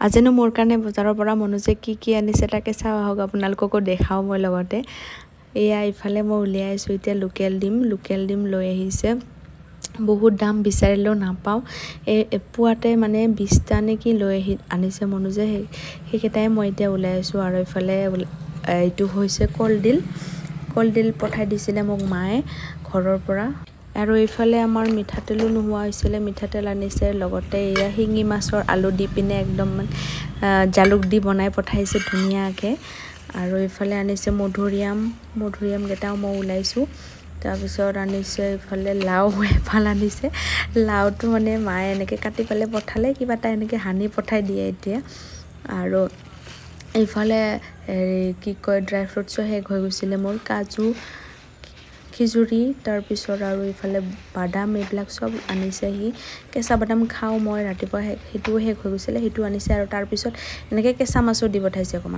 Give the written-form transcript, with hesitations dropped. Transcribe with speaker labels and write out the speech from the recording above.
Speaker 1: আজিনো মোৰ কাৰণে বজাৰৰ পৰা মনোজে কি আনিছে তাকে চাওঁ আহক, আপোনালোককো দেখাওঁ মই লগতে। এয়া ইফালে মই উলিয়াই আছোঁ এতিয়া লোকেল ডিম লৈ আহিছে। বহুত দাম বিচাৰিলেও নাপাওঁ। পোৱাতে মানে 20টা নে কি আনিছে মনোজে, সেইকেইটাই মই এতিয়া ওলাই আছোঁ। আৰু ইফালে এইটো হৈছে কলডিল পঠাই দিছিলে মোক মায়ে ঘৰৰ পৰা। আৰু এইফালে আমাৰ মিঠাতেলো নোহোৱা হৈছিলে, মিঠাতেল আনিছে। লগতে এয়া শিঙি মাছৰ আলু দি পিনে একদম জালুক দি বনাই পঠাইছে ধুনীয়াকৈ। আৰু এইফালে আনিছে মধুৰিআমকেইটাও মই ওলাইছোঁ। তাৰপিছত আনিছে এইফালে লাও এফাল আনিছে। লাওটো মানে মায়ে এনেকৈ কাটি পেলাই পঠালে, কিবা এটা এনেকৈ সানি পঠাই দিয়ে এতিয়া। আৰু এইফালে কি কয় ড্ৰাই ফ্ৰুটছো শেষ হৈ গৈছিলে মোৰ, কাজু খিজুৰী, তাৰপিছত আৰু এইফালে বাদাম, এইবিলাক চব আনিছে সি। কেঁচা বাদাম খাওঁ মই ৰাতিপুৱা, সেইটোও শেষ হৈ গৈছিলে, সেইটো আনিছে। আৰু তাৰপিছত এনেকৈ কেঁচা মাছো দি পঠাইছে অকণমান।